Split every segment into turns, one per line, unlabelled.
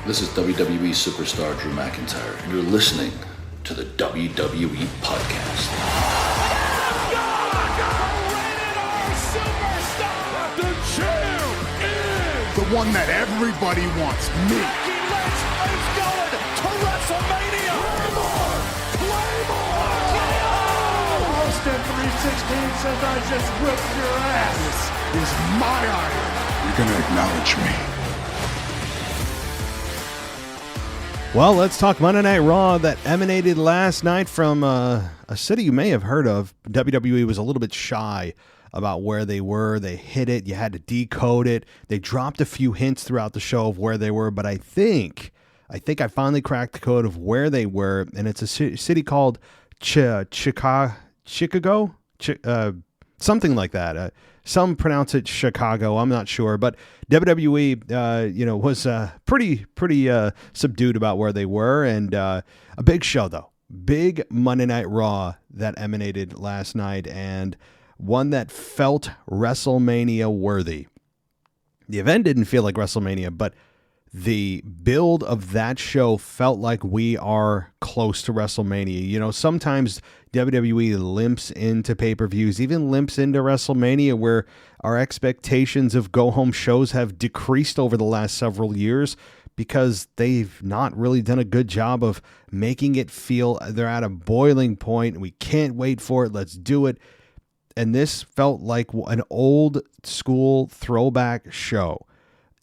This is WWE superstar Drew McIntyre, and you're listening to the WWE Podcast.
The champ is
the one that everybody wants, me.
Lynch is going to WrestleMania. Claymore!
Austin 316 says I just whipped your ass. This is my iron. You're going to acknowledge me.
Well, let's talk Monday Night Raw that emanated last night from a city you may have heard of. WWE was a little bit shy about where they were. They hit it. You had to decode it. They dropped a few hints throughout the show of where they were, but I think I finally cracked the code of where they were, and it's a city called Chicago, something like that. Some pronounce it Chicago. I'm not sure, but WWE, was pretty subdued about where they were, and a big show though, big Monday Night Raw that emanated last night, and one that felt WrestleMania worthy. The event didn't feel like WrestleMania, but the build of that show felt like we are close to WrestleMania. You know, sometimes WWE limps into pay-per-views, even limps into WrestleMania, where our expectations of go-home shows have decreased over the last several years because they've not really done a good job of making it feel they're at a boiling point. We can't wait for it. Let's do it. And this felt like an old school throwback show.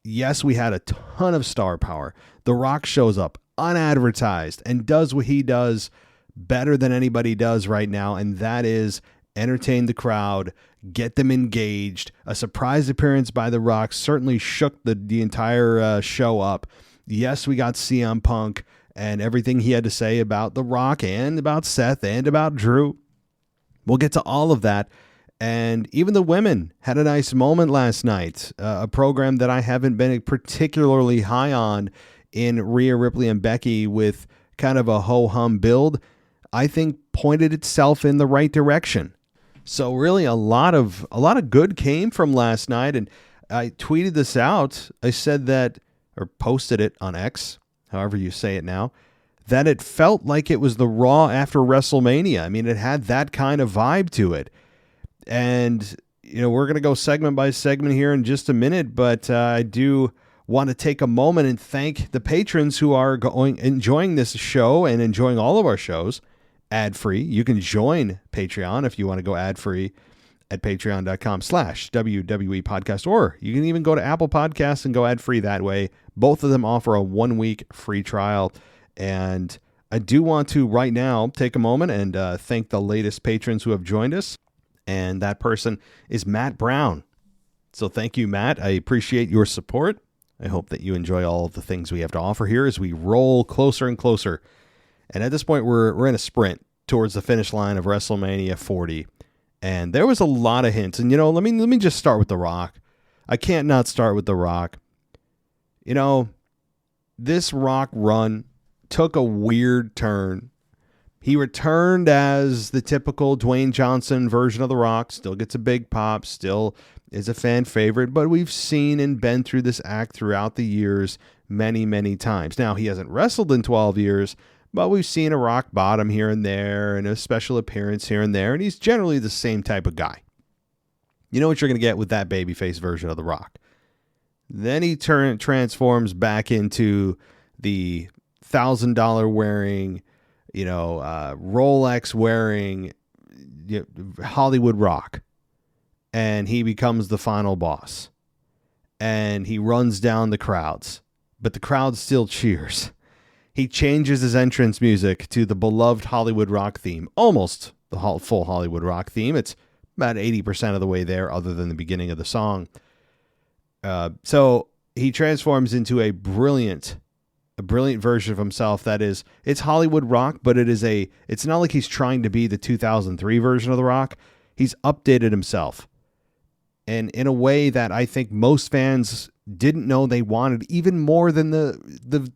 Yes, we had a ton of star power. The Rock shows up unadvertised and does what he does better than anybody does right now, and that is entertain the crowd, get them engaged. A surprise appearance by The Rock certainly shook the entire show up. Yes, we got CM Punk and everything he had to say about The Rock and about Seth and about Drew. We'll get to all of that. And even the women had a nice moment last night, a program that I haven't been particularly high on in Rhea Ripley and Becky with kind of a ho-hum build, I think pointed itself in the right direction. So really a lot of good came from last night, and I tweeted this out. I said that, or posted it on X, however you say it now, that it felt like it was the Raw after WrestleMania. I mean, it had that kind of vibe to it. And, we're going to go segment by segment here in just a minute, but I do want to take a moment and thank the patrons who are enjoying this show and enjoying all of our shows ad-free. You can join Patreon if you want to go ad-free at patreon.com/WWE podcast, or you can even go to Apple Podcasts and go ad-free that way. Both of them offer a 1-week free trial. And I do want to right now take a moment and thank the latest patrons who have joined us. And that person is Matt Brown. So thank you, Matt. I appreciate your support. I hope that you enjoy all of the things we have to offer here as we roll closer and closer. And at this point, we're in a sprint towards the finish line of WrestleMania 40. And there was a lot of hints. And, let me just start with The Rock. I can't not start with The Rock. This Rock run took a weird turn. He returned as the typical Dwayne Johnson version of The Rock, still gets a big pop, still is a fan favorite, but we've seen and been through this act throughout the years many, many times. Now, he hasn't wrestled in 12 years, but we've seen a rock bottom here and there and a special appearance here and there, and he's generally the same type of guy. You know what you're going to get with that babyface version of The Rock. Then he transforms back into the $1,000 wearing, Rolex wearing Hollywood Rock, and he becomes the final boss, and he runs down the crowds, but the crowd still cheers. He changes his entrance music to the beloved Hollywood Rock theme, almost the full Hollywood Rock theme. It's about 80% of the way there, other than the beginning of the song. So he transforms into a brilliant version of himself that is, it's Hollywood Rock, but it's not like he's trying to be the 2003 version of The Rock. He's updated himself, and in a way that I think most fans didn't know they wanted, even more than the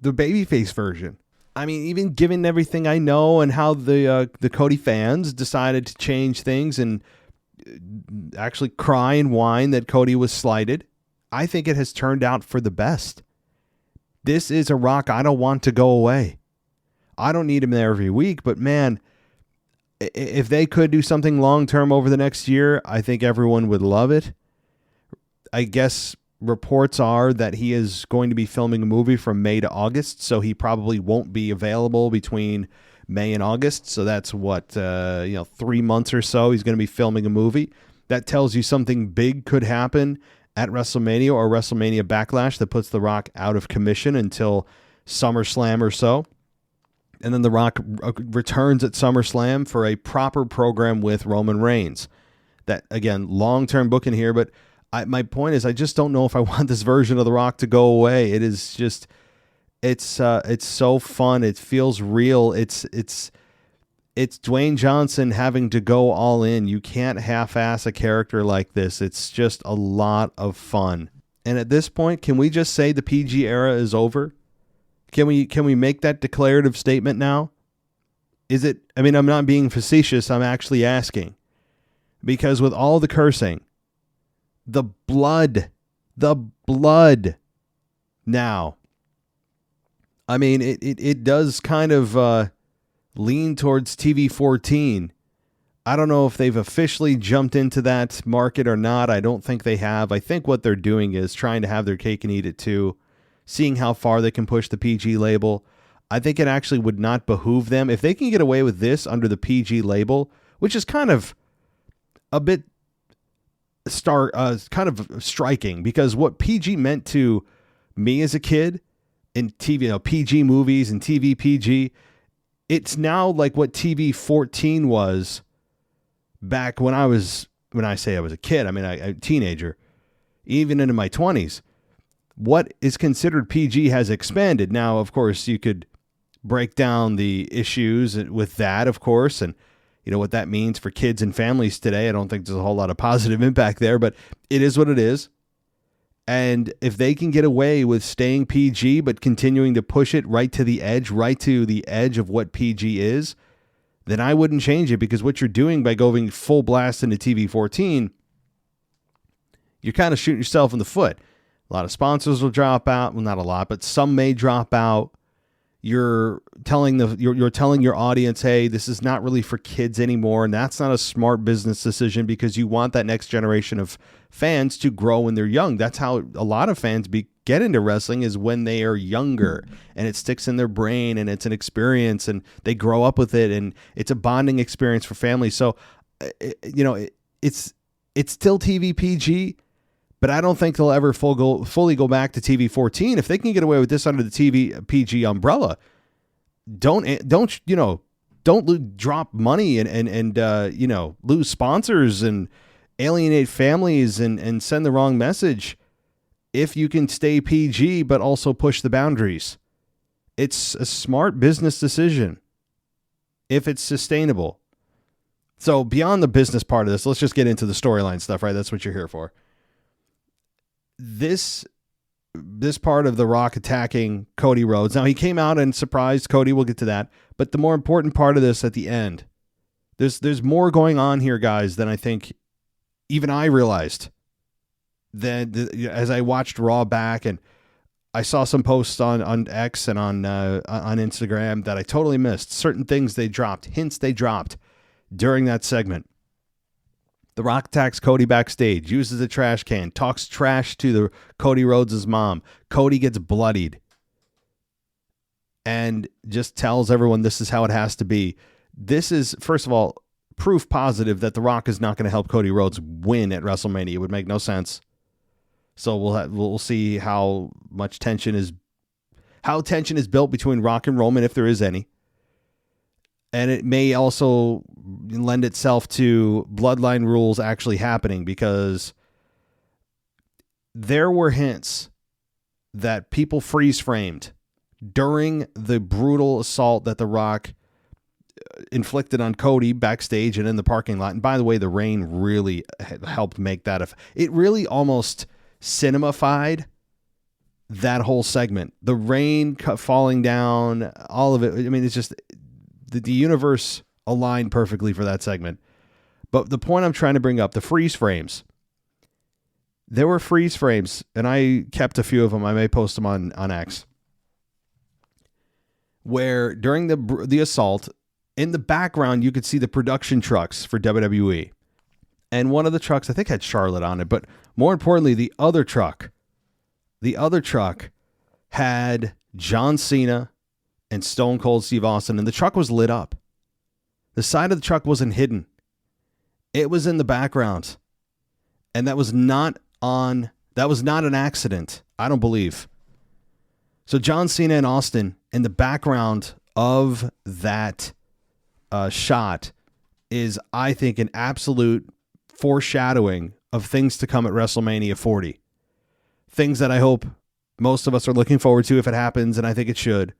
babyface version. I mean, even given everything I know and how the Cody fans decided to change things and actually cry and whine that Cody was slighted, I think it has turned out for the best. This is a Rock I don't want to go away. I don't need him there every week, but man, if they could do something long-term over the next year, I think everyone would love it. I guess reports are that he is going to be filming a movie from May to August, so he probably won't be available between May and August. So that's 3 months or so. He's going to be filming a movie. That tells you something big could happen at WrestleMania or WrestleMania Backlash that puts The Rock out of commission until SummerSlam or so. And then The Rock returns at SummerSlam for a proper program with Roman Reigns. That, again, long-term booking here, but my point is I just don't know if I want this version of The Rock to go away. It is just, it's so fun. It feels real. It's Dwayne Johnson having to go all in. You can't half-ass a character like this. It's just a lot of fun. And at this point, can we just say the PG era is over? Can we make that declarative statement now? Is it? I mean, I'm not being facetious. I'm actually asking. Because with all the cursing, the blood now. I mean, it does kind of lean towards TV 14. I don't know if they've officially jumped into that market or not. I don't think they have. I think what they're doing is trying to have their cake and eat it too, seeing how far they can push the PG label. I think it actually would not behoove them. If they can get away with this under the PG label, which is kind of a bit kind of striking, because what PG meant to me as a kid in TV, PG movies and TV PG, it's now like what TV 14 was back when I say I was a kid, I mean, a teenager, even into my 20s. What is considered PG has expanded. Now, of course, you could break down the issues with that, of course, and what that means for kids and families today. I don't think there's a whole lot of positive impact there, but it is what it is. And if they can get away with staying PG, but continuing to push it right to the edge of what PG is, then I wouldn't change it, because what you're doing by going full blast into TV 14, you're kind of shooting yourself in the foot. A lot of sponsors will drop out. Well, not a lot, but some may drop out. You're telling your audience, hey, this is not really for kids anymore, and that's not a smart business decision, because you want that next generation of fans to grow when they're young. That's how a lot of fans get into wrestling, is when they are younger, and it sticks in their brain, and it's an experience, and they grow up with it, and it's a bonding experience for families. So, it's still TV PG. But I don't think they'll ever fully go back to TV 14. If they can get away with this under the TV PG umbrella, don't drop money and lose sponsors and alienate families and send the wrong message. If you can stay PG but also push the boundaries, it's a smart business decision if it's sustainable. So beyond the business part of this, let's just get into the storyline stuff, right? That's what you're here for. This part of The Rock attacking Cody Rhodes. Now, he came out and surprised Cody. We'll get to that. But the more important part of this at the end, there's more going on here, guys, than I think even I realized. As I watched Raw back, and I saw some posts on X and on Instagram that I totally missed. Certain things they dropped, hints they dropped during that segment. The Rock attacks Cody backstage, uses a trash can, talks trash to Cody Rhodes' mom. Cody gets bloodied and just tells everyone this is how it has to be. This is, first of all, proof positive that The Rock is not going to help Cody Rhodes win at WrestleMania. It would make no sense. So we'll see how tension is built between Rock and Roman, if there is any. And it may also lend itself to bloodline rules actually happening, because there were hints that people freeze framed during the brutal assault that The Rock inflicted on Cody backstage and in the parking lot. And by the way, the rain really helped make that. It really almost cinemafied that whole segment. The rain falling down, all of it. I mean, it's just... The universe aligned perfectly for that segment. But the point I'm trying to bring up, the freeze frames. There were freeze frames, and I kept a few of them. I may post them on X. where during the assault, in the background, you could see the production trucks for WWE. And one of the trucks, I think, had Charlotte on it. But more importantly, the other truck had John Cena and Stone Cold Steve Austin. And the truck was lit up. The side of the truck wasn't hidden. It was in the background. And that was not an accident, I don't believe. So John Cena and Austin in the background of that shot is, I think, an absolute foreshadowing of things to come at WrestleMania 40. Things that I hope most of us are looking forward to if it happens, and I think it should.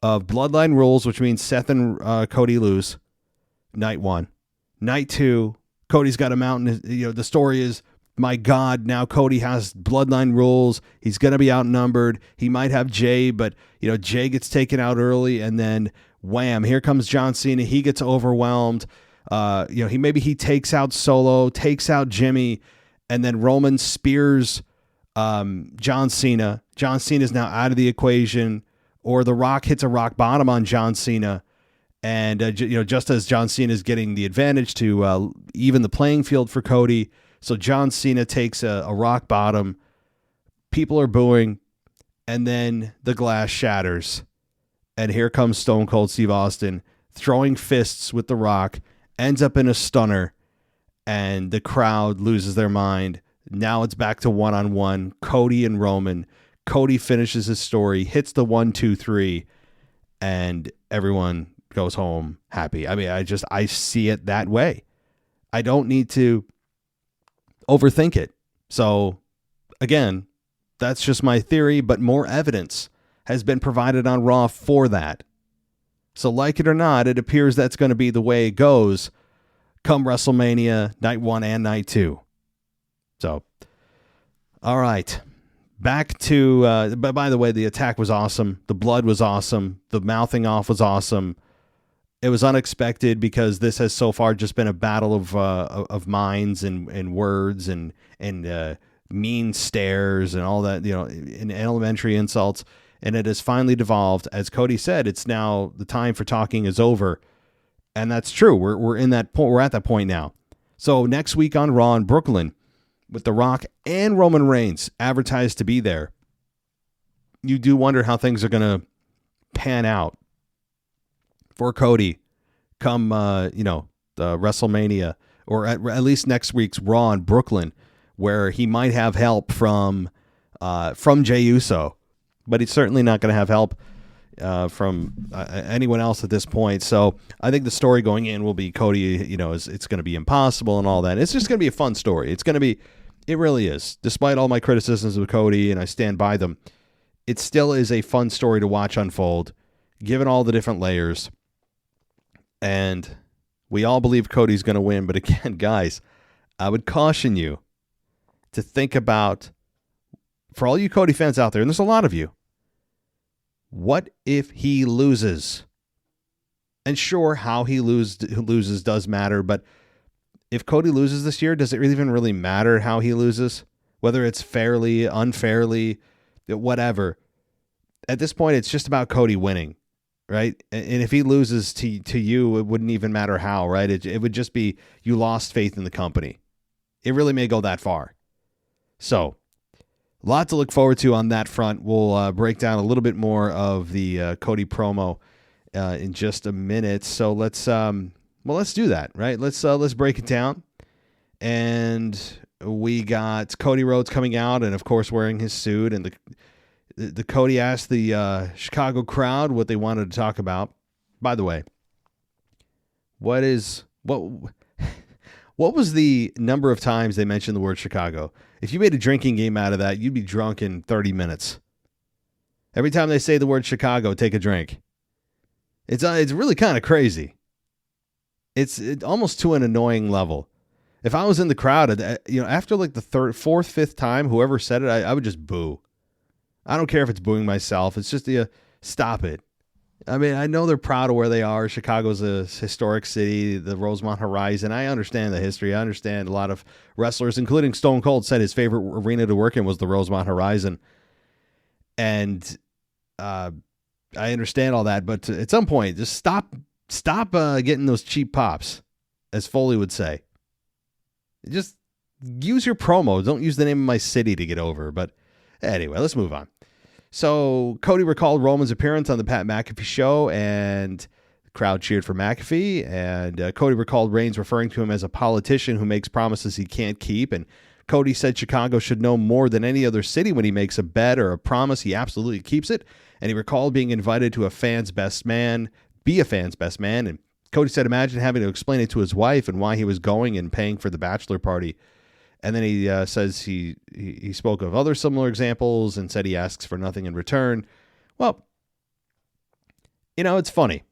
Of Bloodline Rules, which means Seth and Cody lose. Night 1. Night 2, Cody's got a mountain. The story is, my God, now Cody has Bloodline Rules. He's going to be outnumbered. He might have Jey, but Jey gets taken out early, and then wham, here comes John Cena. He gets overwhelmed. He takes out Solo, takes out Jimmy, and then Roman spears John Cena. John Cena is now out of the equation, or The Rock hits a rock bottom on John Cena. And, just as John Cena is getting the advantage to even the playing field for Cody. So John Cena takes a rock bottom. People are booing. And then the glass shatters. And here comes Stone Cold Steve Austin throwing fists with The Rock. Ends up in a stunner. And the crowd loses their mind. Now it's back to one-on-one. Cody and Roman. Cody finishes his story. Hits the 1, 2, 3. And everyone goes home happy. I mean, I see it that way. I don't need to overthink it. So again, that's just my theory, but more evidence has been provided on Raw for that. So like it or not, it appears that's going to be the way it goes come WrestleMania night 1 and night 2. So, all right. Back to, but by the way, the attack was awesome. The blood was awesome. The mouthing off was awesome. It was unexpected because this has so far just been a battle of minds and words and mean stares and all that, and elementary insults. And it has finally devolved. As Cody said, it's now the time for talking is over. And that's true. We're in that point. We're at that point now. So next week on Raw in Brooklyn, with The Rock and Roman Reigns advertised to be there, you do wonder how things are going to pan out for Cody come, the WrestleMania, or at least next week's Raw in Brooklyn, where he might have help from Jey Uso, but he's certainly not going to have help from anyone else at this point. So I think the story going in will be Cody, it's going to be impossible and all that. It's just going to be a fun story. It really is. Despite all my criticisms of Cody, and I stand by them, it still is a fun story to watch unfold, given all the different layers. And we all believe Cody's going to win. But again, guys, I would caution you to think about, for all you Cody fans out there, and there's a lot of you, what if he loses? And sure, how he loses does matter. But if Cody loses this year, does it even really matter how he loses? Whether it's fairly, unfairly, whatever. At this point, it's just about Cody winning. Right? And if he loses to you, it wouldn't even matter how, right? It would just be you lost faith in the company. It really may go that far. So, a lot to look forward to on that front. We'll break down a little bit more of the Cody promo in just a minute. So let's do that, right? Let's break it down. And we got Cody Rhodes coming out, and of course wearing his suit, and the Cody asked the Chicago crowd what they wanted to talk about. By the way, what was the number of times they mentioned the word Chicago? If you made a drinking game out of that, you'd be drunk in 30 minutes. Every time they say the word Chicago, take a drink. It's really kind of crazy. It's almost to an annoying level. If I was in the crowd, after like the third, fourth, fifth time, whoever said it, I would just boo. I don't care if it's booing myself. It's just stop it. I mean, I know they're proud of where they are. Chicago's a historic city, the Rosemont Horizon. I understand the history. I understand a lot of wrestlers, including Stone Cold, said his favorite arena to work in was the Rosemont Horizon. And I understand all that, but at some point, just stop getting those cheap pops, as Foley would say. Just use your promo. Don't use the name of my city to get over. But anyway, let's move on. So Cody recalled Roman's appearance on the Pat McAfee show, and the crowd cheered for McAfee. And Cody recalled Reigns referring to him as a politician who makes promises he can't keep. And Cody said Chicago should know more than any other city when he makes a bet or a promise, he absolutely keeps it. And he recalled being invited to be a fan's best man. And Cody said, imagine having to explain it to his wife and why he was going and paying for the bachelor party. And then he says he spoke of other similar examples and said he asks for nothing in return. Well, it's funny.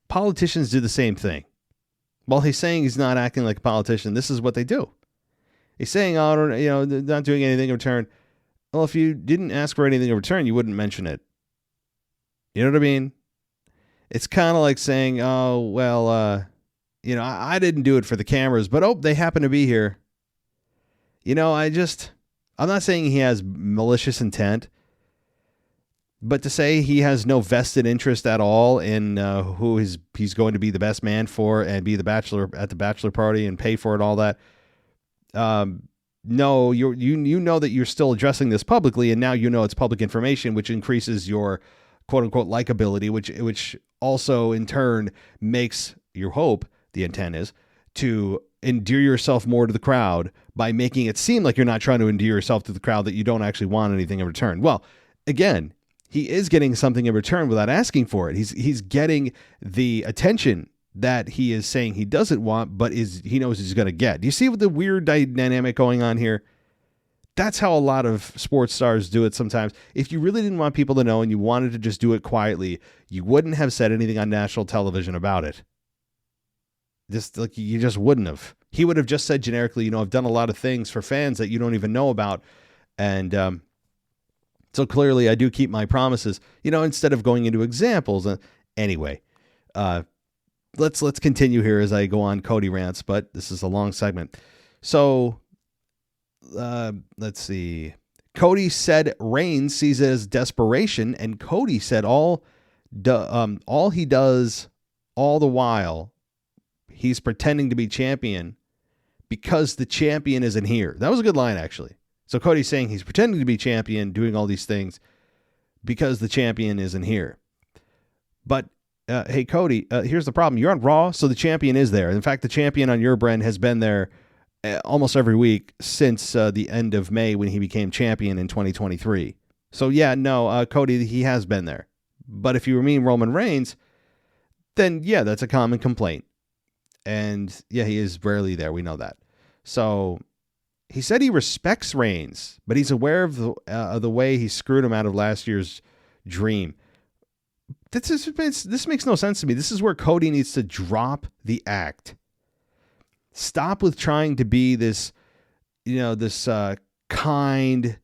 Politicians do the same thing. While he's saying he's not acting like a politician, this is what they do. He's saying, not doing anything in return. Well, if you didn't ask for anything in return, you wouldn't mention it. You know what I mean? It's kind of like saying, oh, well, I didn't do it for the cameras, but they happen to be here. I'm not saying he has malicious intent, but to say he has no vested interest at all in who he's going to be the best man for and be the bachelor at the bachelor party and pay for it, all that. No, you know that you're still addressing this publicly, and now it's public information, which increases your quote unquote likability, which also in turn makes your hope. The intent is to endear yourself more to the crowd by making it seem like you're not trying to endear yourself to the crowd, that you don't actually want anything in return. Well, again, he is getting something in return without asking for it. He's getting the attention that he is saying he doesn't want, but he knows he's going to get. Do you see what the weird dynamic going on here? That's how a lot of sports stars do it sometimes. If you really didn't want people to know and you wanted to just do it quietly, you wouldn't have said anything on national television about it. You just wouldn't have. He would have just said generically, I've done a lot of things for fans that you don't even know about. And so clearly I do keep my promises, instead of going into examples. Anyway, let's continue here as I go on Cody rants, but this is a long segment. So let's see. Cody said Reigns sees it as desperation, and Cody said all he does all the while, he's pretending to be champion because the champion isn't here. That was a good line, actually. So Cody's saying he's pretending to be champion, doing all these things because the champion isn't here. But hey, Cody, here's the problem. You're on Raw, so the champion is there. In fact, the champion on your brand has been there almost every week since the end of May when he became champion in 2023. So yeah, no, Cody, he has been there. But if you mean Roman Reigns, then yeah, that's a common complaint. And yeah, he is rarely there. We know that. So he said he respects Reigns, but he's aware of the way he screwed him out of last year's dream. This makes no sense to me. This is where Cody needs to drop the act. Stop with trying to be this, this kind,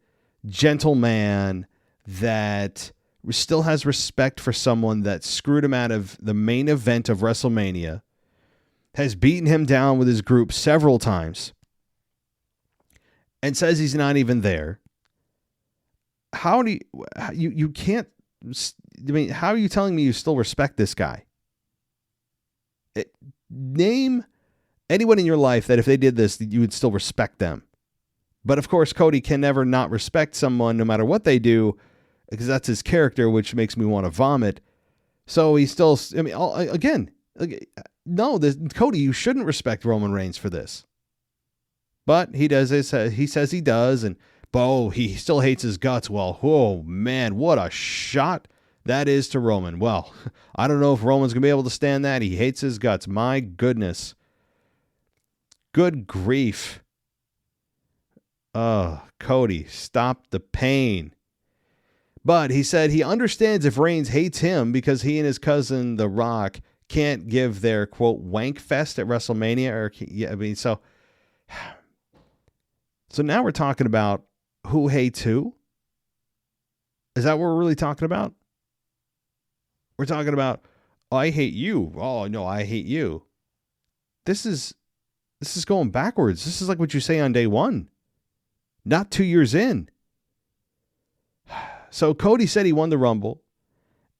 gentle man that still has respect for someone that screwed him out of the main event of WrestleMania, has beaten him down with his group several times, and says he's not even there. How do you can't, how are you telling me you still respect this guy? Name anyone in your life that if they did this, you would still respect them. But of course, Cody can never not respect someone no matter what they do, because that's his character, which makes me want to vomit. So he still, Cody, you shouldn't respect Roman Reigns for this. But he does this. He says he does, and he still hates his guts. Well, oh man, what a shot that is to Roman. Well, I don't know if Roman's gonna be able to stand that. He hates his guts. My goodness. Good grief. Oh, Cody, stop the pain. But he said he understands if Reigns hates him because he and his cousin, The Rock, can't give their, quote, wank fest at WrestleMania. So now we're talking about who hates who? Is that what we're really talking about? We're talking about, I hate you. Oh, no, I hate you. This is going backwards. This is like what you say on day one, not 2 years in. So Cody said he won the Rumble.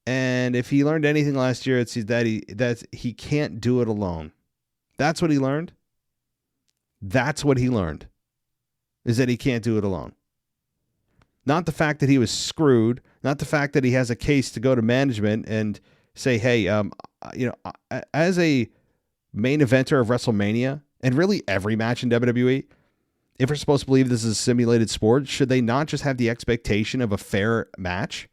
And if he learned anything last year, it's that he can't do it alone. That's what he learned. That's what he learned. Is that he can't do it alone. Not the fact that he was screwed. Not the fact that he has a case to go to management and say, hey, as a main eventer of WrestleMania, and really every match in WWE, if we're supposed to believe this is a simulated sport, should they not just have the expectation of a fair match?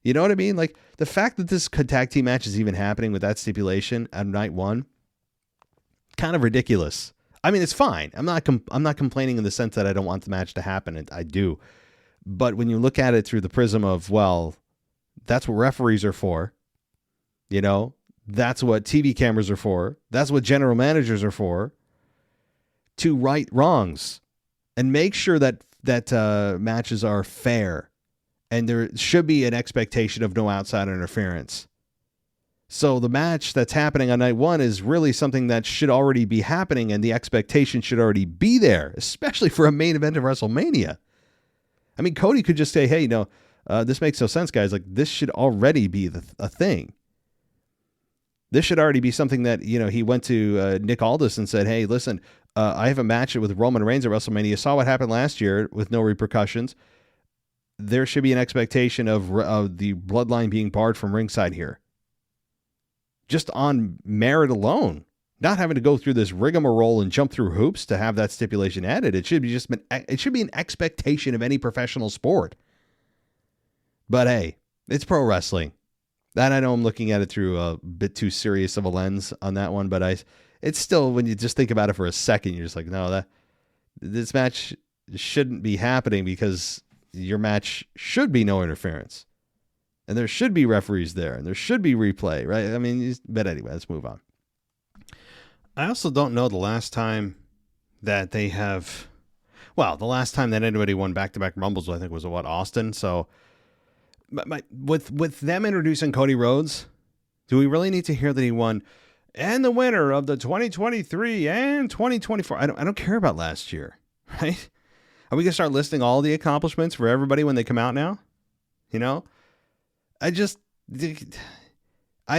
You know what I mean? Like, the fact that this tag team match is even happening with that stipulation on night one, kind of ridiculous. I mean, it's fine. I'm not complaining in the sense that I don't want the match to happen. I do. But when you look at it through the prism of, well, that's what referees are for. You know, that's what TV cameras are for. That's what general managers are for. To right wrongs and make sure that matches are fair. And there should be an expectation of no outside interference. So the match that's happening on night one is really something that should already be happening, and the expectation should already be there, especially for a main event of WrestleMania. I mean, Cody could just say, hey, this makes no sense, guys. Like, this should already be a thing. This should already be something that, he went to Nick Aldis and said, hey, listen, I have a match with Roman Reigns at WrestleMania. You saw what happened last year with no repercussions. There should be an expectation of the bloodline being barred from ringside here. Just on merit alone, not having to go through this rigmarole and jump through hoops to have that stipulation added. It should be an expectation of any professional sport. But hey, it's pro wrestling. That I know I'm looking at it through a bit too serious of a lens on that one, but it's still, when you just think about it for a second, you're just like, no, this match shouldn't be happening because your match should be no interference. And there should be referees there, and there should be replay, right? I mean, but anyway, let's move on. I also don't know the last time that they have, the last time that anybody won back-to-back Rumbles, I think was Austin. So with them introducing Cody Rhodes, do we really need to hear that he won and the winner of the 2023 and 2024? I don't care about last year, right? Are we going to start listing all the accomplishments for everybody when they come out now? I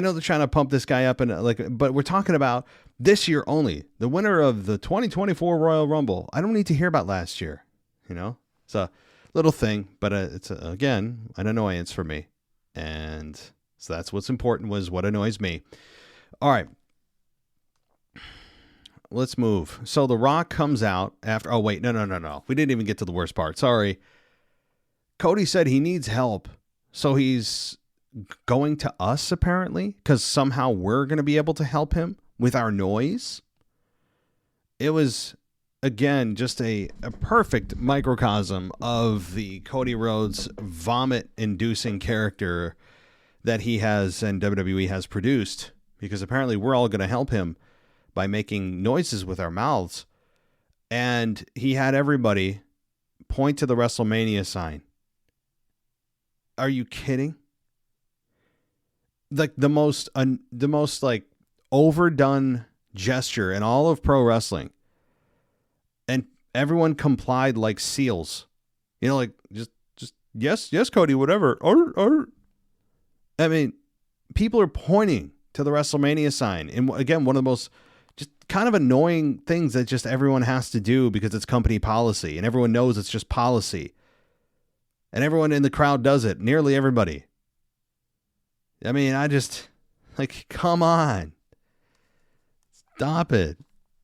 know they're trying to pump this guy up, but we're talking about this year only. The winner of the 2024 Royal Rumble. I don't need to hear about last year. It's a little thing, but it's again an annoyance for me, and so that's what's important. Was what annoys me. All right. Let's move. So The Rock comes out after... Oh, wait. No. We didn't even get to the worst part. Sorry. Cody said he needs help. So he's going to us, apparently, because somehow we're going to be able to help him with our noise. It was, again, just a perfect microcosm of the Cody Rhodes vomit-inducing character that he has and WWE has produced, because apparently we're all going to help him by making noises with our mouths. And he had everybody point to the WrestleMania sign. Are you kidding? Like the most like overdone gesture in all of pro wrestling. And everyone complied like seals. Like just yes, Cody, whatever. I mean, people are pointing to the WrestleMania sign. And again, one of the most just kind of annoying things that just everyone has to do because it's company policy and everyone knows it's just policy. And everyone in the crowd does it. Nearly everybody. I mean, come on. Stop it.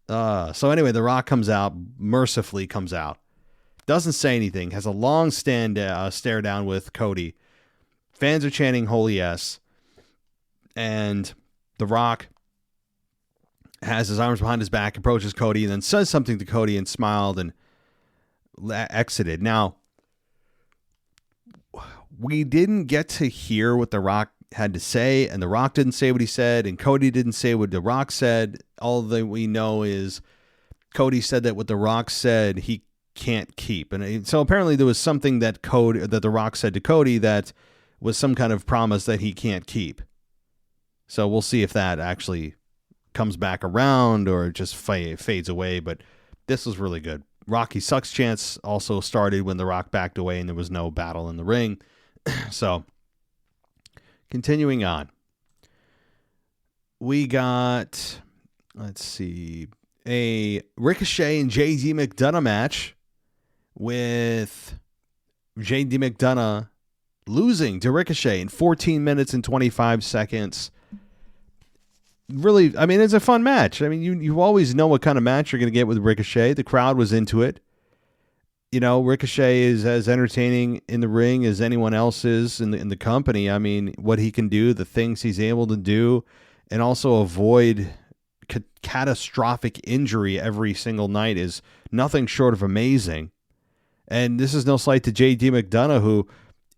So anyway, The Rock comes out, mercifully comes out. Doesn't say anything. Has a long stare down with Cody. Fans are chanting holy yes. And The Rock has his arms behind his back, approaches Cody, and then says something to Cody and smiled and exited. Now, we didn't get to hear what The Rock had to say, and The Rock didn't say what he said, and Cody didn't say what The Rock said. All that we know is Cody said that what The Rock said he can't keep. And so apparently there was something that The Rock said to Cody that was some kind of promise that he can't keep. So we'll see if that actually comes back around or just fades away. But this was really good. Rocky sucks chants also started when The Rock backed away and there was no battle in the ring. So, continuing on. We got, let's see, a Ricochet and J.D. McDonough match with J.D. McDonough losing to Ricochet in 14 minutes and 25 seconds. Really, I mean, it's a fun match. I mean, you always know what kind of match you're going to get with Ricochet. The crowd was into it. You know, Ricochet is as entertaining in the ring as anyone else is in the company. I mean, what he can do, the things he's able to do, and also avoid catastrophic injury every single night is nothing short of amazing. And this is no slight to J.D. McDonough, who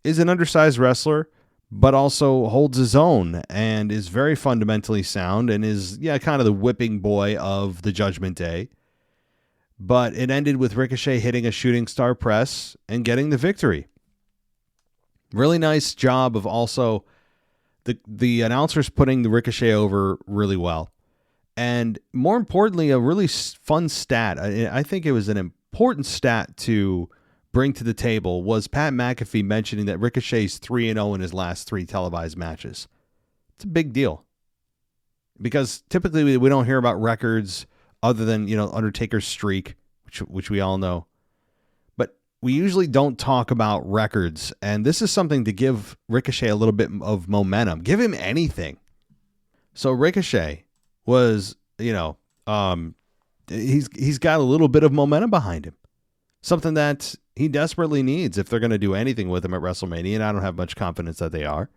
is an undersized wrestler, but also holds his own and is very fundamentally sound and is, kind of the whipping boy of the Judgment Day. But it ended with Ricochet hitting a shooting star press and getting the victory. Really nice job of also the announcers putting the Ricochet over really well. And more importantly, a really fun stat. I think it was an important stat to bring to the table was Pat McAfee mentioning that Ricochet's 3-0 in his last 3 televised matches. It's a big deal. Because typically we don't hear about records other than, Undertaker's streak, which we all know. But we usually don't talk about records. And this is something to give Ricochet a little bit of momentum. Give him anything. So Ricochet was, he's got a little bit of momentum behind him. Something that he desperately needs if they're going to do anything with him at WrestleMania, and I don't have much confidence that they are.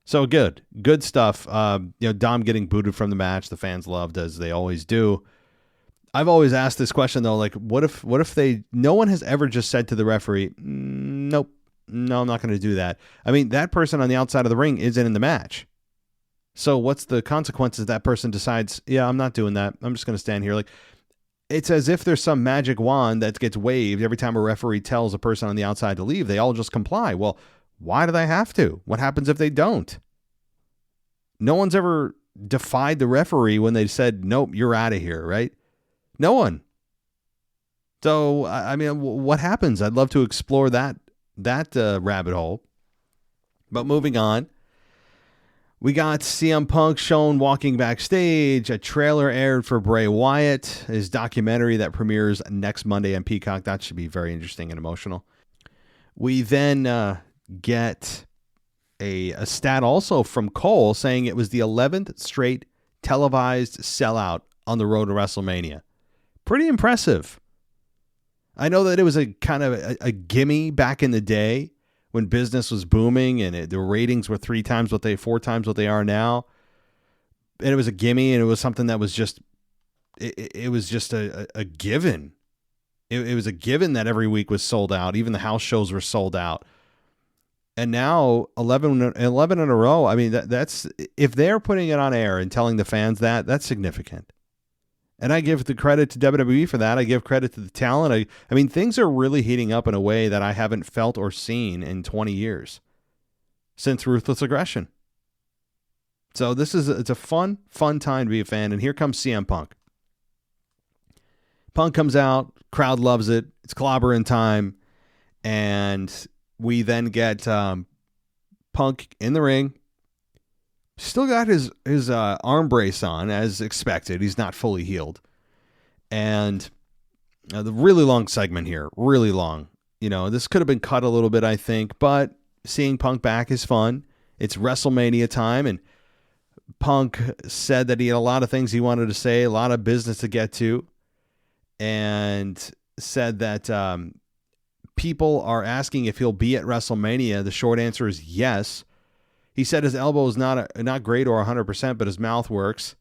So good stuff. Dom getting booted from the match, the fans loved, as they always do. I've always asked this question though, like, what if no one has ever just said to the referee, nope, no, I'm not going to do that. I mean, that person on the outside of the ring isn't in the match. So what's the consequences? That person decides, I'm not doing that. I'm just going to stand here. Like, it's as if there's some magic wand that gets waved every time a referee tells a person on the outside to leave. They all just comply. Well, why do they have to? What happens if they don't? No one's ever defied the referee when they said, nope, you're out of here, right? No one. So, I mean, what happens? I'd love to explore that rabbit hole. But moving on. We got CM Punk shown walking backstage. A trailer aired for Bray Wyatt, his documentary that premieres next Monday on Peacock. That should be very interesting and emotional. We then get a stat also from Cole saying it was the 11th straight televised sellout on the road to WrestleMania. Pretty impressive. I know that it was a kind of a gimme back in the day when business was booming and the ratings were 4 times what they are now. And it was a gimme, and it was something that was just, it was just a given. It was a given that every week was sold out. Even the house shows were sold out. And now 11 in a row. I mean, that's, if they're putting it on air and telling the fans that's significant. And I give the credit to WWE for that. I give credit to the talent. I mean, things are really heating up in a way that I haven't felt or seen in 20 years since Ruthless Aggression. So it's a fun time to be a fan. And here comes CM Punk. Punk comes out, crowd loves it. It's clobbering time. And we then get Punk in the ring. Still got his arm brace on, as expected. He's not fully healed. And the really long segment here, really long. This could have been cut a little bit, I think, but seeing Punk back is fun. It's WrestleMania time, and Punk said that he had a lot of things he wanted to say, a lot of business to get to, and said that people are asking if he'll be at WrestleMania. The short answer is yes. He said his elbow is not great or 100%, but his mouth works.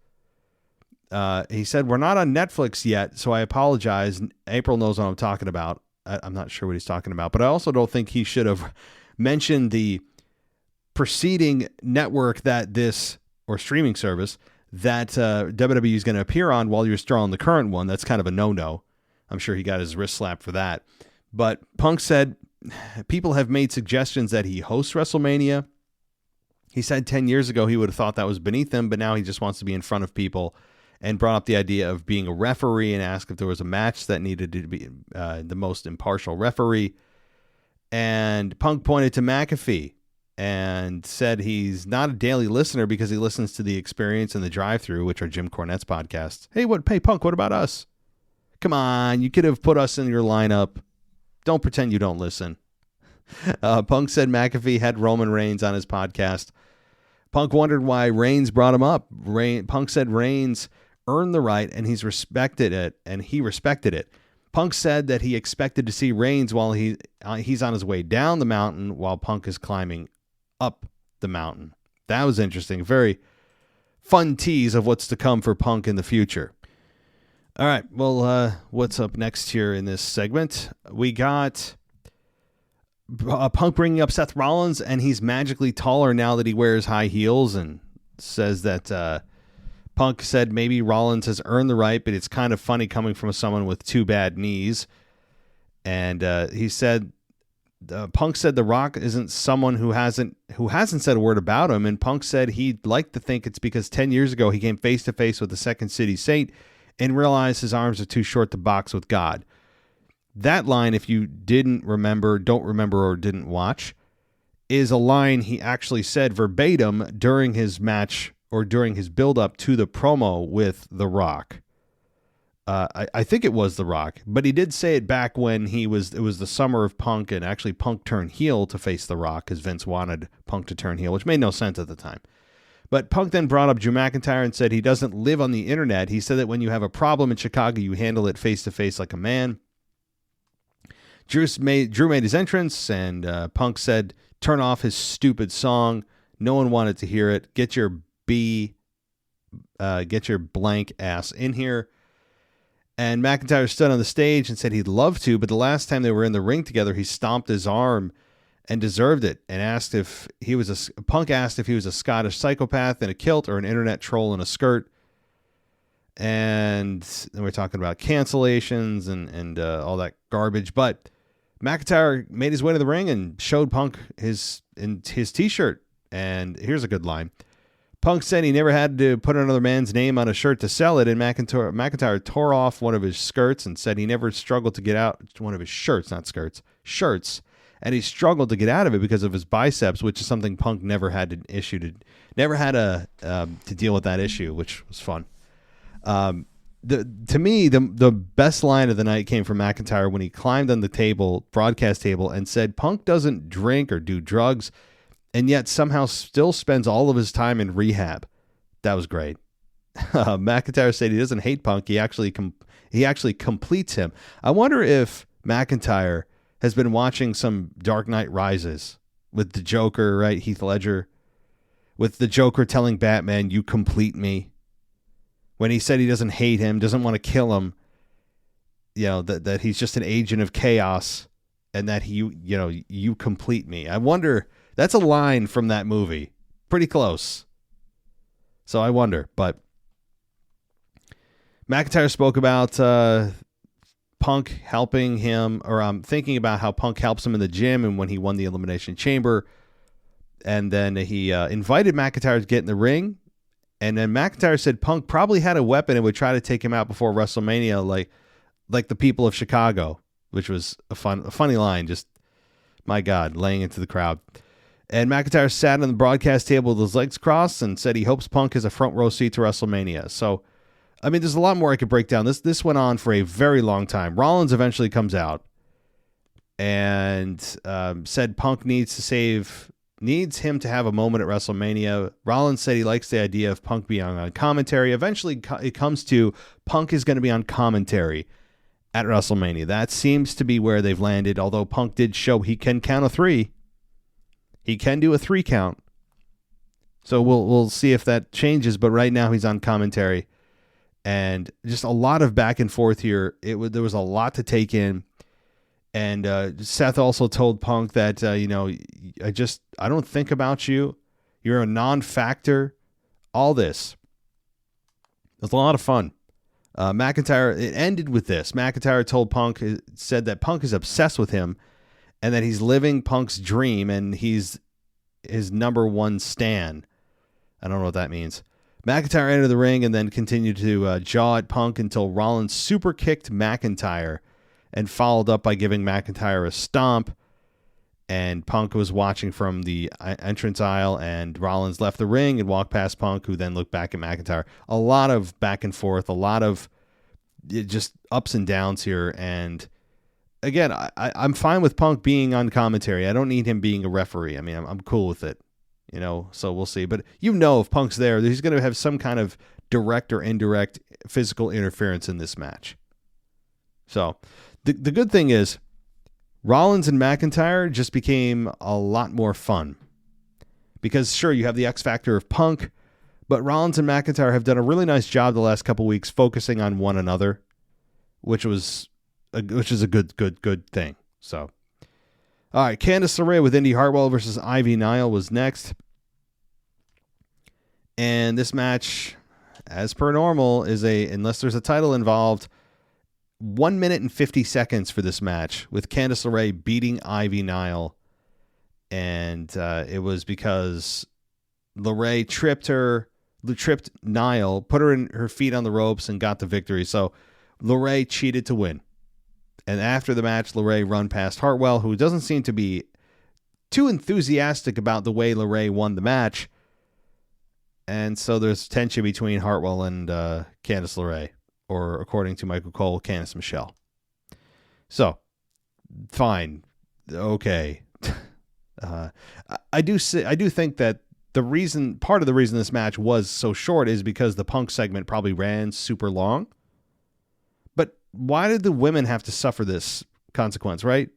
He said, we're not on Netflix yet, so I apologize. April knows what I'm talking about. I'm not sure what he's talking about, but I also don't think he should have mentioned the preceding network or streaming service that WWE is going to appear on while you're still on the current one. That's kind of a no-no. I'm sure he got his wrist slapped for that. But Punk said people have made suggestions that he hosts WrestleMania. He said 10 years ago he would have thought that was beneath him, but now he just wants to be in front of people and brought up the idea of being a referee and asked if there was a match that needed to be the most impartial referee. And Punk pointed to McAfee and said he's not a daily listener because he listens to The Experience and The Drive-Thru, which are Jim Cornette's podcasts. Hey, Punk, what about us? Come on, you could have put us in your lineup. Don't pretend you don't listen. Punk said McAfee had Roman Reigns on his podcast. Punk wondered why Reigns brought him up. Punk said Reigns earned the right and he respected it. Punk said that he expected to see Reigns while he's on his way down the mountain while Punk is climbing up the mountain. That was interesting. Very fun tease of what's to come for Punk in the future. All right, well, what's up next here in this segment? We got Punk bringing up Seth Rollins, and he's magically taller now that he wears high heels, and says that Punk said maybe Rollins has earned the right, but it's kind of funny coming from someone with 2 bad knees. And he said, Punk said The Rock isn't someone who hasn't said a word about him, and Punk said he'd like to think it's because 10 years ago he came face to face with the Second City Saint and realized his arms are too short to box with God. That line, if you don't remember, or didn't watch, is a line he actually said verbatim during his match or during his build-up to the promo with The Rock. I think it was The Rock, but he did say it back when it was the summer of Punk, and actually Punk turned heel to face The Rock because Vince wanted Punk to turn heel, which made no sense at the time. But Punk then brought up Drew McIntyre and said he doesn't live on the internet. He said that when you have a problem in Chicago, you handle it face-to-face like a man. Drew made his entrance, and Punk said, turn off his stupid song. No one wanted to hear it. Get your blank ass in here. And McIntyre stood on the stage and said he'd love to, but the last time they were in the ring together, he stomped his arm and deserved it, and Punk asked if he was a Scottish psychopath in a kilt or an internet troll in a skirt. And then we're talking about cancellations and all that garbage. But McIntyre made his way to the ring and showed Punk his T-shirt. And here's a good line. Punk said he never had to put another man's name on a shirt to sell it, and McIntyre tore off one of his skirts and said he never struggled to get out one of his shirts, not skirts, shirts. And he struggled to get out of it because of his biceps, which is something Punk never had to deal with that issue, which was fun. To me, the best line of the night came from McIntyre when he climbed on the broadcast table, and said Punk doesn't drink or do drugs, and yet somehow still spends all of his time in rehab. That was great. McIntyre said he doesn't hate Punk. He actually completes him. I wonder if McIntyre has been watching some Dark Knight Rises with the Joker, right? Heath Ledger, with the Joker telling Batman, "You complete me." When he said he doesn't hate him, doesn't want to kill him, that he's just an agent of chaos, and that you complete me. I wonder, that's a line from that movie. Pretty close. So I wonder, but McIntyre spoke about Punk helping him, or I'm thinking about how Punk helps him in the gym and when he won the Elimination Chamber. And then he invited McIntyre to get in the ring. And then McIntyre said Punk probably had a weapon and would try to take him out before WrestleMania, like the people of Chicago, which was a funny line. Just, my God, laying into the crowd. And McIntyre sat on the broadcast table with his legs crossed and said he hopes Punk has a front row seat to WrestleMania. So, I mean, there's a lot more I could break down. This went on for a very long time. Rollins eventually comes out and said Punk needs him to have a moment at WrestleMania. Rollins said he likes the idea of Punk being on commentary. Eventually, it comes to Punk is going to be on commentary at WrestleMania. That seems to be where they've landed, although Punk did show he can count a 3. He can do a 3 count. So we'll see if that changes, but right now he's on commentary. And just a lot of back and forth here. There was a lot to take in. And Seth also told Punk that, I don't think about you. You're a non-factor. All this. It was a lot of fun. McIntyre, it ended with this. McIntyre told Punk, said that Punk is obsessed with him and that he's living Punk's dream and he's his number one stan. I don't know what that means. McIntyre entered the ring and then continued to jaw at Punk until Rollins super kicked McIntyre and followed up by giving McIntyre a stomp. And Punk was watching from the entrance aisle, and Rollins left the ring and walked past Punk, who then looked back at McIntyre. A lot of back and forth, a lot of just ups and downs here. And again, I'm fine with Punk being on commentary. I don't need him being a referee. I mean, I'm cool with it, so we'll see. But if Punk's there, he's going to have some kind of direct or indirect physical interference in this match. So the good thing is, Rollins and McIntyre just became a lot more fun. Because, sure, you have the X factor of Punk, but Rollins and McIntyre have done a really nice job the last couple weeks focusing on one another, which is a good thing. So, all right, Candice LaRae with Indy Hartwell versus Ivy Nile was next. And this match, as per normal, is unless there's a title involved, 1 minute and 50 seconds for this match, with Candice LaRae beating Ivy Nile. And it was because LaRae tripped Nile, put her feet on the ropes, and got the victory. So LaRae cheated to win. And after the match, LaRae run past Hartwell, who doesn't seem to be too enthusiastic about the way LaRae won the match. And so there's tension between Hartwell and Candice LaRae. Or according to Michael Cole, Candice Michelle. So, fine, okay. I do think that part of the reason this match was so short is because the Punk segment probably ran super long. But why did the women have to suffer this consequence, right?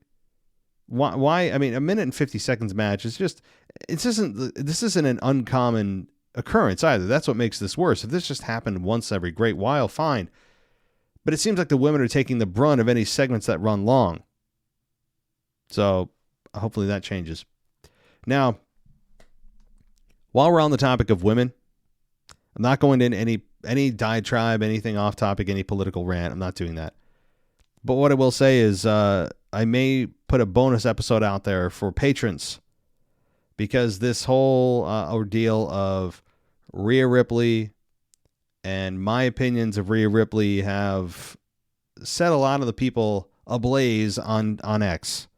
Why? I mean, a minute and 50 seconds match is this isn't an uncommon occurrence either. That's what makes this worse. If this just happened once every great while, fine. But it seems like the women are taking the brunt of any segments that run long. So hopefully that changes. Now, while we're on the topic of women, I'm not going into any diatribe, anything off topic, any political rant. I'm not doing that. But what I will say is I may put a bonus episode out there for patrons, because this whole ordeal of Rhea Ripley and my opinions of Rhea Ripley have set a lot of the people ablaze on X.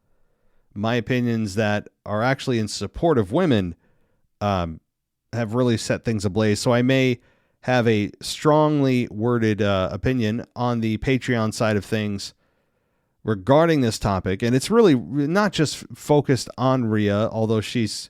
My opinions that are actually in support of women have really set things ablaze. So I may have a strongly worded opinion on the Patreon side of things regarding this topic. And it's really not just focused on Rhea, although she's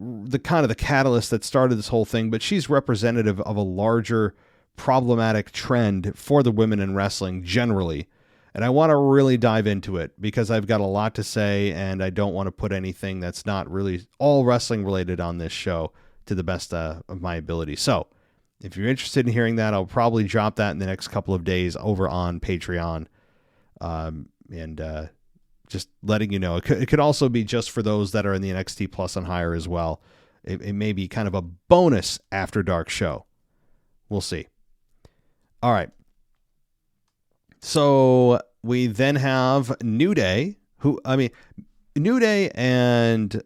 the kind of the catalyst that started this whole thing, but she's representative of a larger problematic trend for the women in wrestling generally. And I want to really dive into it because I've got a lot to say, and I don't want to put anything that's not really all wrestling related on this show to the best of my ability. So if you're interested in hearing that, I'll probably drop that in the next couple of days over on Patreon. Just letting you know, it could also be just for those that are in the NXT Plus on hire as well. It may be kind of a bonus After Dark show. We'll see. All right. So we then have New Day, New Day and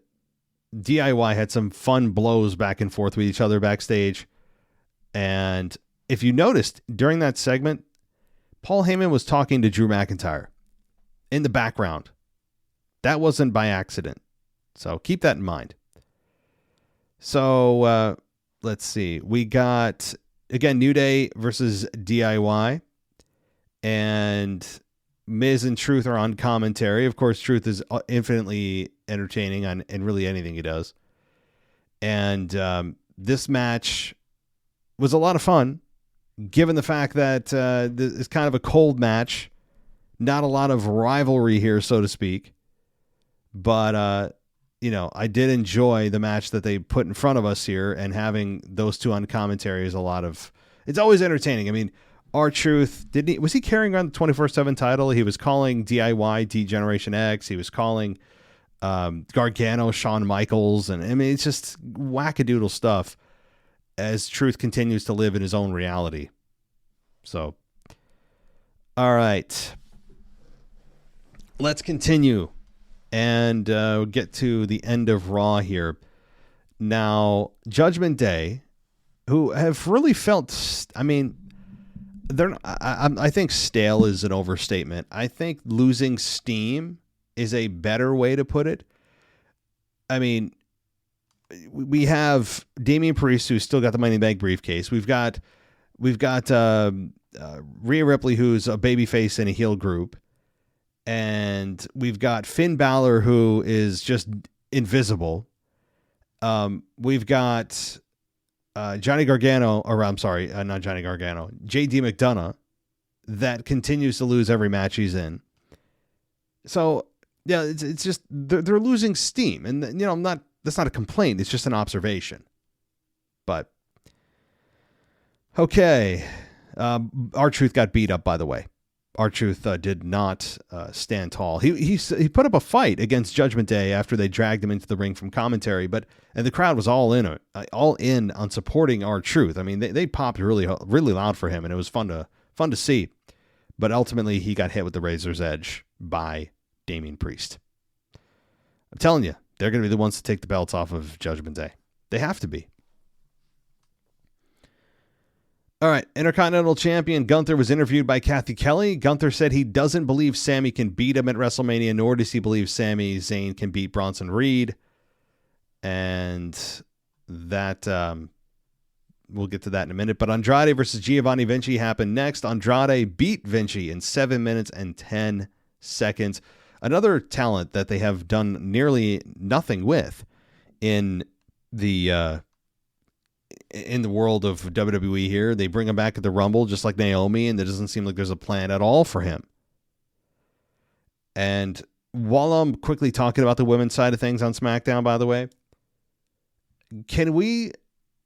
DIY had some fun blows back and forth with each other backstage. And if you noticed during that segment, Paul Heyman was talking to Drew McIntyre in the background. That wasn't by accident. So keep that in mind. So let's see. We got, again, New Day versus DIY. And Miz and Truth are on commentary. Of course, Truth is infinitely entertaining in really anything he does. And this match was a lot of fun, given the fact that it's kind of a cold match. Not a lot of rivalry here, so to speak. But, I did enjoy the match that they put in front of us here, and having those two on commentary is it's always entertaining. I mean, R-Truth, was he carrying around the 24/7 title? He was calling DIY D-Generation X. He was calling Gargano Shawn Michaels. And I mean, it's just wackadoodle stuff as Truth continues to live in his own reality. So, all right. Let's continue and get to the end of Raw here. Now, Judgment Day who have really felt, I mean, I think stale is an overstatement. I think losing steam is a better way to put it. I mean, we have Damian Priest, who's still got the Money in the Bank briefcase. We've got Rhea Ripley, who's a babyface in a heel group, and we've got Finn Balor, who is just invisible. We've got Johnny Gargano, or I'm sorry, not Johnny Gargano, J.D. McDonough, that continues to lose every match he's in. So yeah, it's just they're losing steam, and that's not a complaint. It's just an observation. But okay, R-Truth got beat up, by the way. R-Truth did not stand tall. He put up a fight against Judgment Day after they dragged him into the ring from commentary, and the crowd was all in on supporting R-Truth. I mean, they popped really loud for him, and it was fun to see. But ultimately, he got hit with the razor's edge by Damian Priest. I'm telling you, they're going to be the ones to take the belts off of Judgment Day. They have to be. All right, Intercontinental Champion Gunther was interviewed by Kathy Kelly. Gunther said he doesn't believe Sami can beat him at WrestleMania, nor does he believe Sami Zayn can beat Bronson Reed. And that, we'll get to that in a minute. But Andrade versus Giovanni Vinci happened next. Andrade beat Vinci in 7 minutes and 10 seconds. Another talent that they have done nearly nothing with in the world of WWE here. They bring him back at the Rumble just like Naomi, and there doesn't seem like there's a plan at all for him. And while I'm quickly talking about the women's side of things on SmackDown, by the way, can we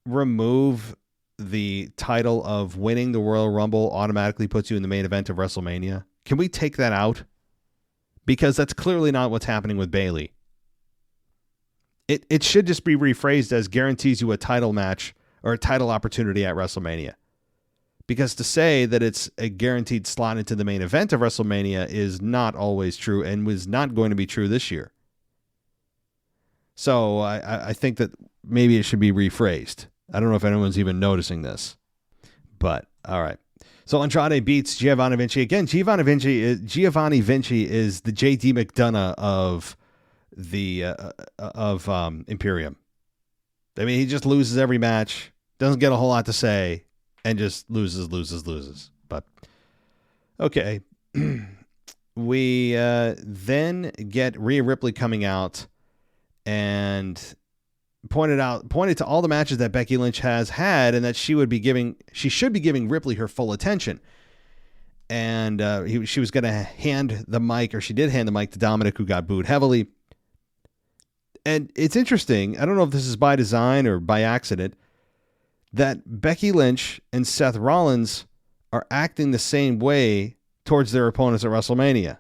remove the title of winning the Royal Rumble automatically puts you in the main event of WrestleMania? Can we take that out? Because that's clearly not what's happening with Bayley. It should just be rephrased as guarantees you a title match or a title opportunity at WrestleMania. Because to say that it's a guaranteed slot into the main event of WrestleMania is not always true and was not going to be true this year. So I think that maybe it should be rephrased. I don't know if anyone's even noticing this. But, all right. So Andrade beats Giovanni Vinci. Again, Giovanni Vinci is the J.D. McDonough of the Imperium. I mean, he just loses every match, doesn't get a whole lot to say, and just loses. But, okay. We then get Rhea Ripley coming out and pointed to all the matches that Becky Lynch has had, and that she should be giving Ripley her full attention. And she was going to hand the mic, or she did hand the mic to Dominic, who got booed heavily. And it's interesting, I don't know if this is by design or by accident, that Becky Lynch and Seth Rollins are acting the same way towards their opponents at WrestleMania.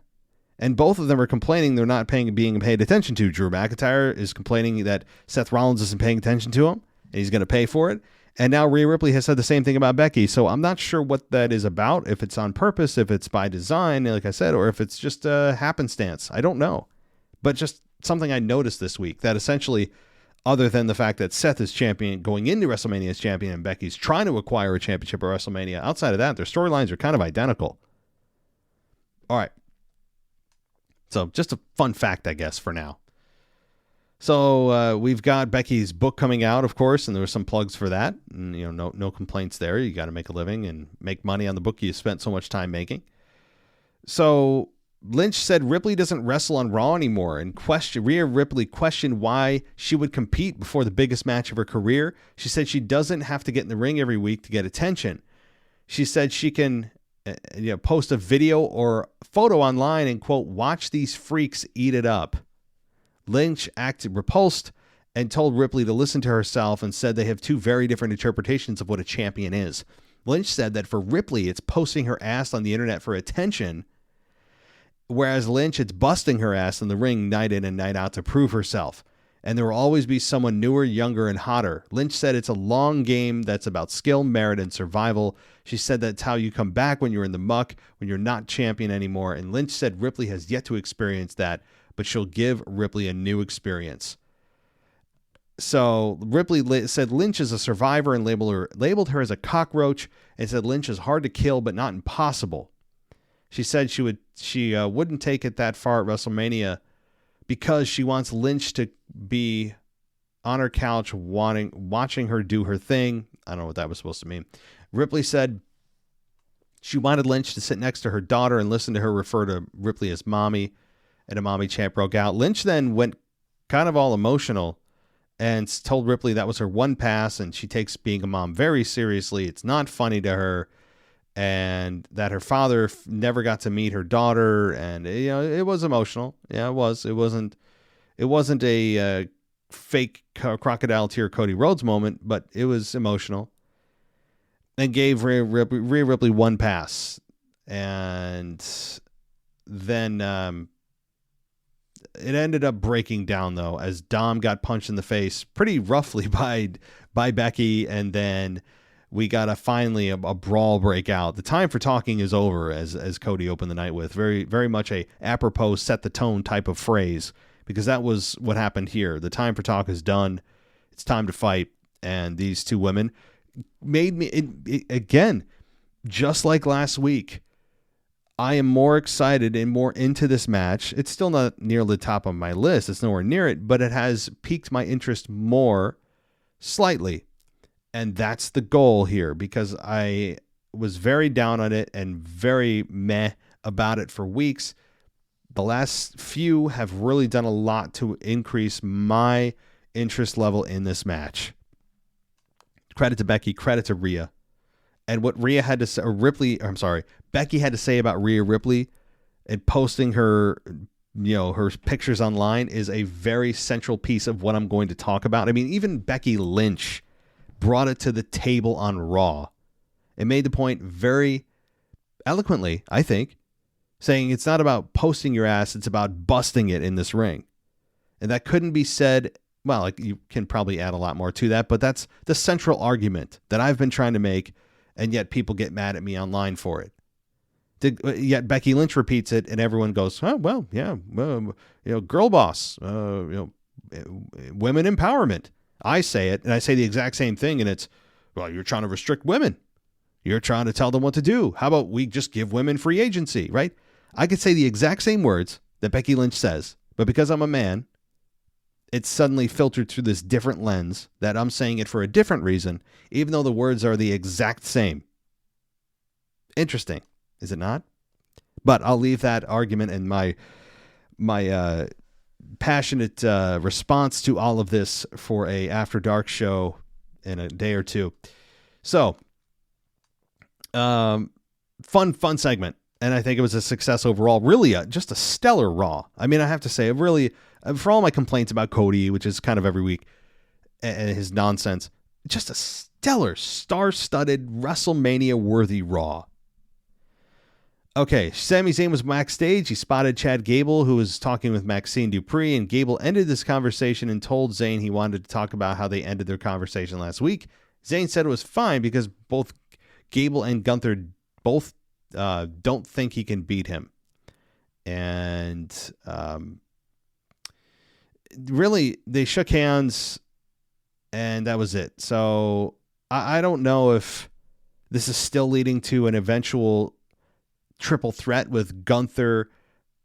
And both of them are complaining they're not being paid attention to. Drew McIntyre is complaining that Seth Rollins isn't paying attention to him, and he's going to pay for it. And now Rhea Ripley has said the same thing about Becky. So I'm not sure what that is about, if it's on purpose, if it's by design, like I said, or if it's just a happenstance. I don't know. But just something I noticed this week, that essentially, other than the fact that Seth is champion going into WrestleMania as champion and Becky's trying to acquire a championship at WrestleMania, outside of that, their storylines are kind of identical. All right. So just a fun fact, I guess, for now. So we've got Becky's book coming out, of course, and there were some plugs for that. And, no complaints there. You got to make a living and make money on the book you spent so much time making. So Lynch said Ripley doesn't wrestle on Raw anymore, and Rhea Ripley questioned why she would compete before the biggest match of her career. She said she doesn't have to get in the ring every week to get attention. She said she can post a video or photo online and, quote, watch these freaks eat it up. Lynch acted repulsed and told Ripley to listen to herself and said they have two very different interpretations of what a champion is. Lynch said that for Ripley, it's posting her ass on the internet for attention, whereas Lynch, it's busting her ass in the ring night in and night out to prove herself. And there will always be someone newer, younger, and hotter. Lynch said it's a long game that's about skill, merit, and survival. She said that's how you come back when you're in the muck, when you're not champion anymore. And Lynch said Ripley has yet to experience that, but she'll give Ripley a new experience. So Ripley said Lynch is a survivor and labeled her as a cockroach, and said Lynch is hard to kill but not impossible. She said she wouldn't take it that far at WrestleMania because she wants Lynch to be on her couch watching her do her thing. I don't know what that was supposed to mean. Ripley said she wanted Lynch to sit next to her daughter and listen to her refer to Ripley as mommy, and a mommy chant broke out. Lynch then went kind of all emotional and told Ripley that was her one pass and she takes being a mom very seriously. It's not funny to her, and that her father never got to meet her daughter, and it was emotional. Yeah, it was. It wasn't a fake crocodile tear Cody Rhodes moment, but it was emotional. And gave Rhea Ripley one pass, and then it ended up breaking down though as Dom got punched in the face pretty roughly by Becky, and then we got finally a brawl break out. The time for talking is over, as Cody opened the night with. Very, very much a apropos set the tone type of phrase, because that was what happened here. The time for talk is done. It's time to fight, and these two women made me again, just like last week. I am more excited and more into this match. It's still not near the top of my list. It's nowhere near it, but it has piqued my interest more slightly. And that's the goal here, because I was very down on it and very meh about it for weeks. The last few have really done a lot to increase my interest level in this match. Credit to Becky, credit to Rhea. And what Rhea had to say, Becky had to say about Rhea Ripley and posting her, her pictures online is a very central piece of what I'm going to talk about. I mean, even Becky Lynch brought it to the table on Raw and made the point very eloquently, I think, saying it's not about posting your ass, it's about busting it in this ring. And that couldn't be said. Well, like, you can probably add a lot more to that, but that's the central argument that I've been trying to make, and yet people get mad at me online for it. Yet Becky Lynch repeats it, and everyone goes, "Oh, well, yeah, girl boss, women empowerment." I say it, and I say the exact same thing, and it's, well, you're trying to restrict women. You're trying to tell them what to do. How about we just give women free agency, right? I could say the exact same words that Becky Lynch says, but because I'm a man, it's suddenly filtered through this different lens that I'm saying it for a different reason, even though the words are the exact same. Interesting, is it not? But I'll leave that argument and my passionate response to all of this for a After Dark show in a day or two. So, fun segment. And I think it was a success overall. Really, just a stellar Raw. I mean, I have to say, really, for all my complaints about Cody, which is kind of every week, and his nonsense, just a stellar, star-studded, WrestleMania-worthy Raw. Okay, Sami Zayn was backstage. He spotted Chad Gable, who was talking with Maxine Dupree, and Gable ended this conversation and told Zayn he wanted to talk about how they ended their conversation last week. Zayn said it was fine because both Gable and Gunther both don't think he can beat him. And really, they shook hands, and that was it. So I don't know if this is still leading to an eventual triple threat with Gunther,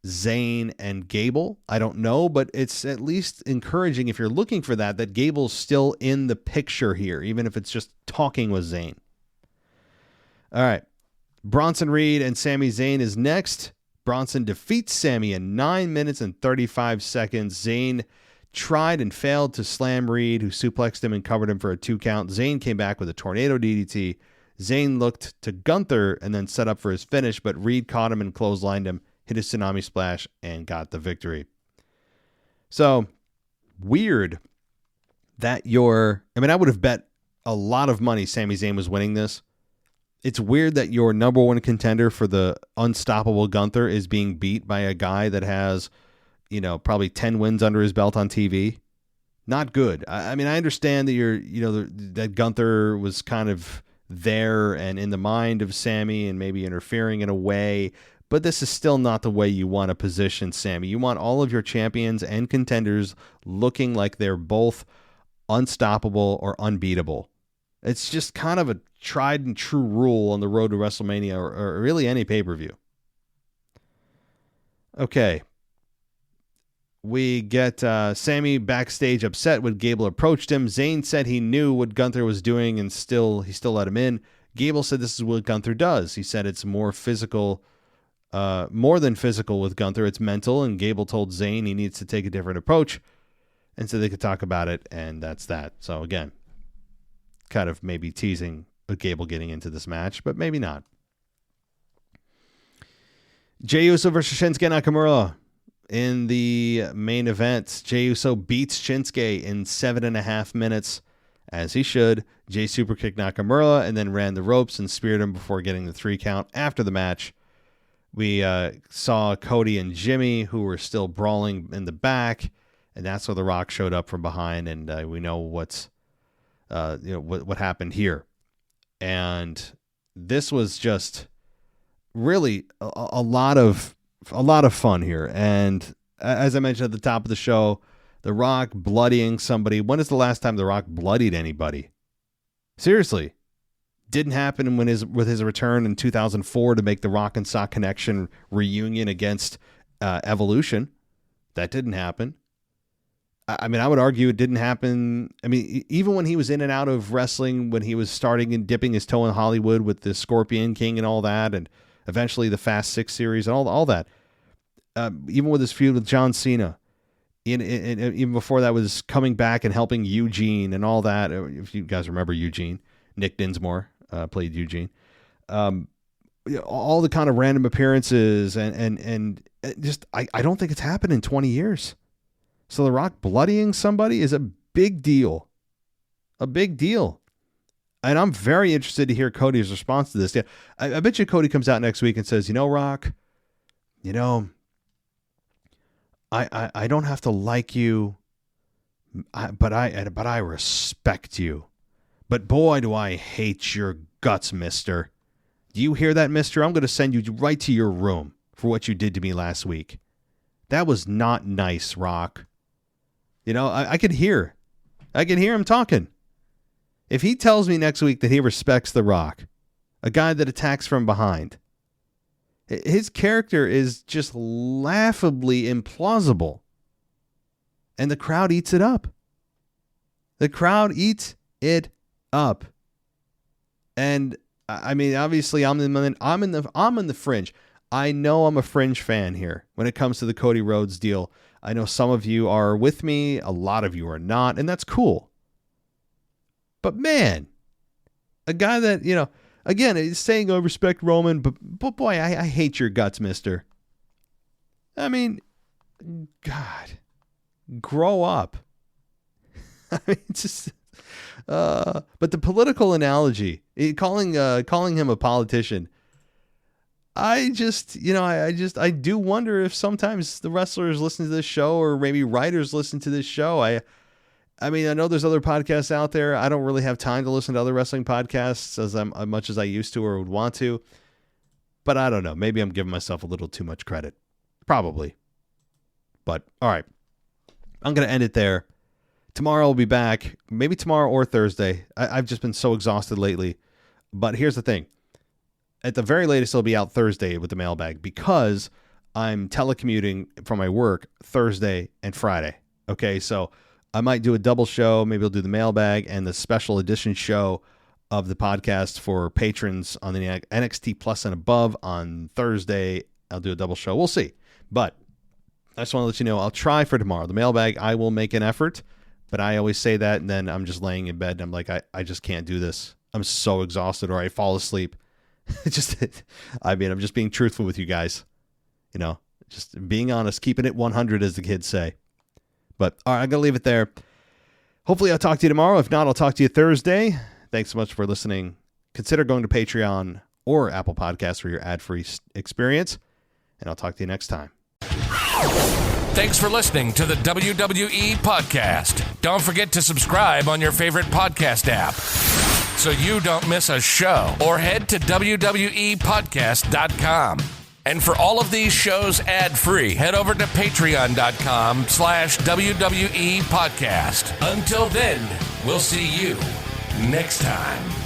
Zayn, and Gable. I don't know, but it's at least encouraging if you're looking for that Gable's still in the picture here, even if it's just talking with Zayn. All right. Bronson Reed and Sami Zayn is next. Bronson defeats Sami in 9 minutes and 35 seconds. Zayn tried and failed to slam Reed, who suplexed him and covered him for a 2 count. Zayn came back with a tornado DDT. Zayn looked to Gunther and then set up for his finish, but Reed caught him and clotheslined him, hit his tsunami splash, and got the victory. So, weird that I would have bet a lot of money Sami Zayn was winning this. It's weird that your number one contender for the unstoppable Gunther is being beat by a guy that has, probably 10 wins under his belt on TV. Not good. I mean, I understand that that Gunther was kind of there and in the mind of Sami and maybe interfering in a way, but this is still not the way you want to position Sami. You want all of your champions and contenders looking like they're both unstoppable or unbeatable. It's just kind of a tried and true rule on the road to WrestleMania or really any pay-per-view. Okay. We get Sami backstage upset when Gable approached him. Zayn said he knew what Gunther was doing and he still let him in. Gable said this is what Gunther does. He said it's more physical, more than physical with Gunther. It's mental, and Gable told Zayn he needs to take a different approach, and so they could talk about it, and that's that. So again, kind of maybe teasing Gable getting into this match, but maybe not. Jey Uso versus Shinsuke Nakamura in the main event. Jey Uso beats Shinsuke in 7.5 minutes, as he should. Jey superkicked Nakamura and then ran the ropes and speared him before getting the 3 count. After the match, we saw Cody and Jimmy, who were still brawling in the back, and that's where The Rock showed up from behind, and we know what happened here. And this was just really a lot of fun here. And as I mentioned at the top of the show, The Rock bloodying somebody. When is the last time The Rock bloodied anybody? Seriously. Didn't happen with his return in 2004 to make the Rock and Sock Connection reunion against Evolution. That didn't happen. I mean, I would argue it didn't happen. I mean, even when he was in and out of wrestling, when he was starting and dipping his toe in Hollywood with the Scorpion King and all that, and eventually the Fast 6 series and all that, even with his feud with John Cena, even before that was coming back and helping Eugene and all that. If you guys remember Eugene, Nick Dinsmore played Eugene. All the kind of random appearances and just I don't think it's happened in 20 years. So The Rock bloodying somebody is a big deal. A big deal. And I'm very interested to hear Cody's response to this. Yeah, I bet you Cody comes out next week and says, Rock, I don't have to like you, but I respect you. But boy, do I hate your guts, mister. Do you hear that, mister? I'm going to send you right to your room for what you did to me last week. That was not nice, Rock. I could hear him talking. If he tells me next week that he respects The Rock, a guy that attacks from behind, his character is just laughably implausible. And the crowd eats it up. The crowd eats it up. And I mean, obviously I'm in the fringe. I know I'm a fringe fan here when it comes to the Cody Rhodes deal. I know some of you are with me, a lot of you are not, and that's cool. But man, a guy that, again, is saying, I respect Roman, but boy, I hate your guts, mister. I mean, God, grow up. I mean, just, but the political analogy, calling him a politician, I do wonder if sometimes the wrestlers listen to this show, or maybe writers listen to this show. I mean, I know there's other podcasts out there. I don't really have time to listen to other wrestling podcasts as much as I used to or would want to. But I don't know. Maybe I'm giving myself a little too much credit. Probably. But all right. I'm going to end it there. Tomorrow I'll be back. Maybe tomorrow or Thursday. I've just been so exhausted lately. But here's the thing. At the very latest, I'll be out Thursday with the mailbag because I'm telecommuting from my work Thursday and Friday. Okay, so I might do a double show. Maybe I'll do the mailbag and the special edition show of the podcast for patrons on the NXT Plus and above on Thursday. I'll do a double show. We'll see. But I just want to let you know, I'll try for tomorrow. The mailbag, I will make an effort. But I always say that, and then I'm just laying in bed, and I'm like, I just can't do this. I'm so exhausted, or I fall asleep. I'm just being truthful with you guys. Just being honest, keeping it 100, as the kids say. But all right, I'm going to leave it there. Hopefully I'll talk to you tomorrow. If not, I'll talk to you Thursday. Thanks so much for listening. Consider going to Patreon or Apple Podcasts for your ad-free experience. And I'll talk to you next time.
Thanks for listening to the WWE Podcast. Don't forget to subscribe on your favorite podcast app so you don't miss a show, or head to WWEpodcast.com. And for all of these shows ad-free, head over to patreon.com/WWE Podcast. Until then, we'll see you next time.